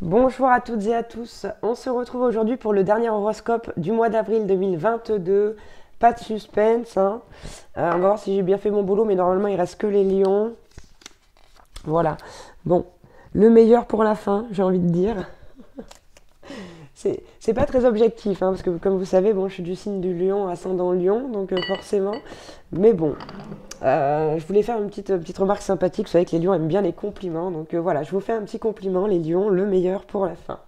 Bonjour à toutes et à tous, on se retrouve aujourd'hui pour le dernier horoscope du mois d'avril 2022. Pas de suspense, hein. On va voir si j'ai bien fait mon boulot, mais normalement il reste que les lions. Voilà, bon, le meilleur pour la fin, j'ai envie de dire. C'est pas très objectif, hein, parce que comme vous savez, bon, je suis du signe du lion, ascendant lion, donc forcément. Mais bon, je voulais faire une petite remarque sympathique. Vous savez que les lions aiment bien les compliments, donc voilà, je vous fais un petit compliment, les lions, le meilleur pour la fin.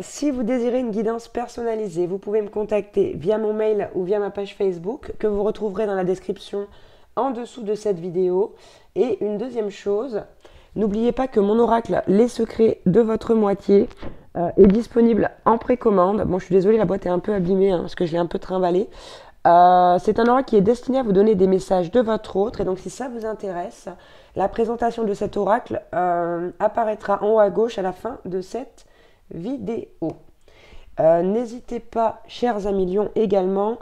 Si vous désirez une guidance personnalisée, vous pouvez me contacter via mon mail ou via ma page Facebook que vous retrouverez dans la description en dessous de cette vidéo. Et une deuxième chose, n'oubliez pas que mon oracle Les Secrets de votre moitié est disponible en précommande. Bon, je suis désolée, la boîte est un peu abîmée parce que je l'ai un peu trimballée. C'est un oracle qui est destiné à vous donner des messages de votre autre. Et donc, si ça vous intéresse, la présentation de cet oracle apparaîtra en haut à gauche à la fin de cette vidéo. N'hésitez pas, chers amis lions, également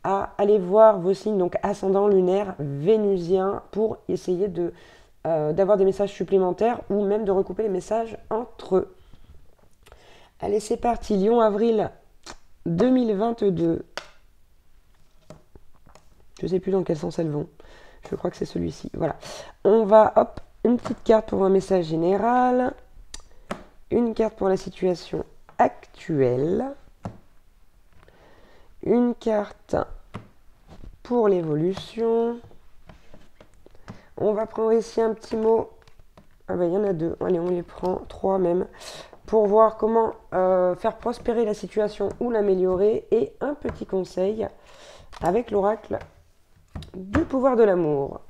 à aller voir vos signes, donc ascendant lunaire, vénusien, pour essayer d'avoir des messages supplémentaires ou même de recouper les messages entre eux. Allez, c'est parti, Lion, avril 2022. Je ne sais plus dans quel sens elles vont. Je crois que c'est celui-ci. Voilà. On va, hop, une petite carte pour un message général. Une carte pour la situation actuelle. Une carte pour l'évolution. On va prendre ici un petit mot. Ah ben il y en a deux. Allez, on les prend, trois même. Pour voir comment faire prospérer la situation ou l'améliorer. Et un petit conseil avec l'oracle du pouvoir de l'amour.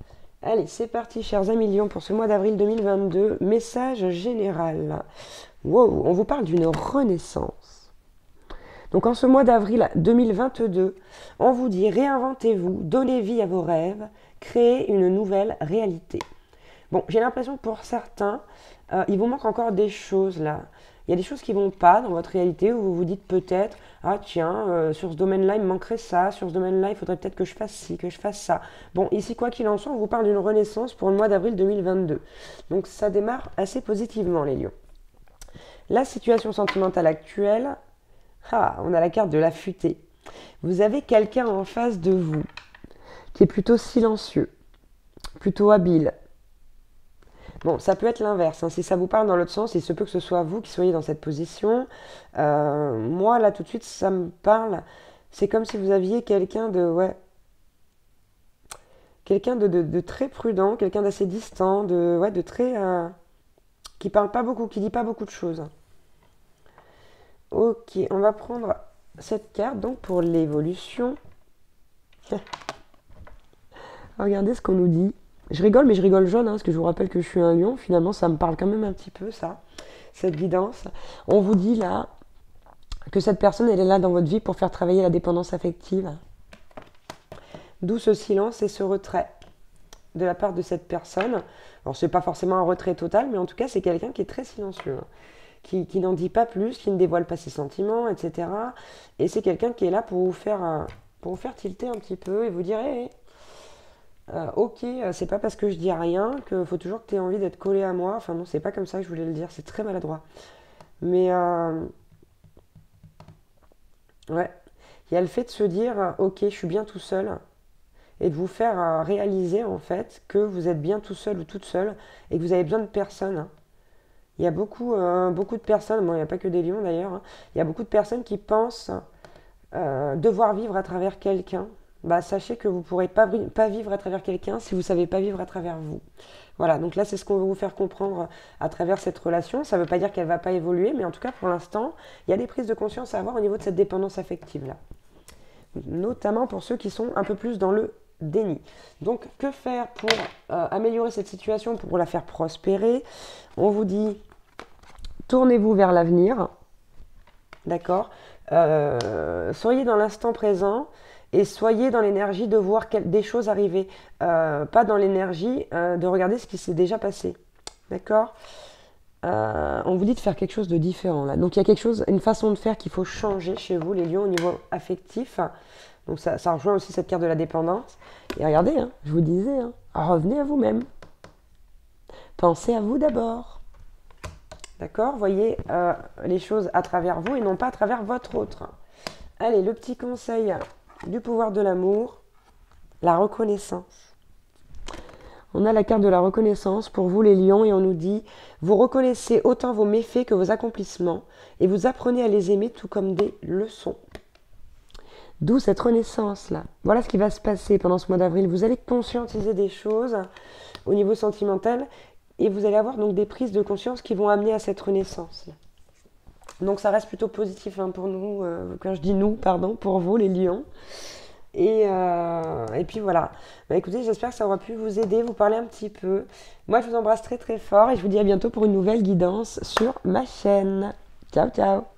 Allez, c'est parti, chers amis lions, pour ce mois d'avril 2022. Message général. Wow, on vous parle d'une renaissance. Donc en ce mois d'avril 2022, on vous dit réinventez-vous, donnez vie à vos rêves, créez une nouvelle réalité. Bon, j'ai l'impression que pour certains, il vous manque encore des choses là. Il y a des choses qui ne vont pas dans votre réalité où vous vous dites peut-être ah tiens, sur ce domaine-là, il me manquerait ça, sur ce domaine-là, il faudrait peut-être que je fasse ci, que je fasse ça. Bon, ici, quoi qu'il en soit, on vous parle d'une renaissance pour le mois d'avril 2022. Donc ça démarre assez positivement, les lions. La situation sentimentale actuelle, on a la carte de la futée. Vous avez quelqu'un en face de vous qui est plutôt silencieux, plutôt habile. Bon, ça peut être l'inverse. Si ça vous parle dans l'autre sens, il se peut que ce soit vous qui soyez dans cette position. Moi, là, tout de suite, ça me parle. C'est comme si vous aviez quelqu'un quelqu'un de très prudent, quelqu'un d'assez distant, de très... qui parle pas beaucoup, qui dit pas beaucoup de choses. Ok, on va prendre cette carte donc pour l'évolution. Regardez ce qu'on nous dit. Je rigole, mais je rigole jaune, parce que je vous rappelle que je suis un lion. Finalement, ça me parle quand même un petit peu, ça, cette guidance. On vous dit là que cette personne, elle est là dans votre vie pour faire travailler la dépendance affective. D'où ce silence et ce retrait de la part de cette personne. Alors, c'est pas forcément un retrait total, mais en tout cas, c'est quelqu'un qui est très silencieux, qui n'en dit pas plus, qui ne dévoile pas ses sentiments, etc. Et c'est quelqu'un qui est là pour vous faire tilter un petit peu et vous dire hey, ok, c'est pas parce que je dis rien qu'il faut toujours que tu aies envie d'être collé à moi. Enfin non, c'est pas comme ça que je voulais le dire, c'est très maladroit. Mais ouais, il y a le fait de se dire ok, je suis bien tout seul et de vous faire réaliser en fait que vous êtes bien tout seul ou toute seule et que vous avez besoin de personne. Il y a beaucoup de personnes, bon il n'y a pas que des lions d'ailleurs, il y a beaucoup de personnes qui pensent devoir vivre à travers quelqu'un. Sachez que vous ne pourrez pas vivre à travers quelqu'un si vous ne savez pas vivre à travers vous. Voilà, donc là c'est ce qu'on veut vous faire comprendre à travers cette relation. Ça ne veut pas dire qu'elle ne va pas évoluer, mais en tout cas pour l'instant, il y a des prises de conscience à avoir au niveau de cette dépendance affective-là. Notamment pour ceux qui sont un peu plus dans le déni. Donc que faire pour améliorer cette situation, pour la faire prospérer? On vous dit, tournez-vous vers l'avenir, d'accord? Soyez dans l'instant présent. Et soyez dans l'énergie de voir des choses arriver, pas dans l'énergie de regarder ce qui s'est déjà passé. D'accord? On vous dit de faire quelque chose de différent là. Donc il y a quelque chose, une façon de faire qu'il faut changer chez vous, les lions, au niveau affectif. Donc ça rejoint aussi cette carte de la dépendance. Et regardez, je vous disais, revenez à vous-même. Pensez à vous d'abord. D'accord? Voyez les choses à travers vous et non pas à travers votre autre. Allez, le petit conseil du pouvoir de l'amour, la reconnaissance. On a la carte de la reconnaissance pour vous les lions et on nous dit « Vous reconnaissez autant vos méfaits que vos accomplissements et vous apprenez à les aimer tout comme des leçons. » D'où cette renaissance-là. Voilà ce qui va se passer pendant ce mois d'avril. Vous allez conscientiser des choses au niveau sentimental et vous allez avoir donc des prises de conscience qui vont amener à cette renaissance-là. Donc ça reste plutôt positif pour nous, quand je dis nous, pardon, pour vous les lions. Et puis voilà. Bah, écoutez, j'espère que ça aura pu vous aider, vous parler un petit peu. Moi, je vous embrasse très très fort et je vous dis à bientôt pour une nouvelle guidance sur ma chaîne. Ciao, ciao!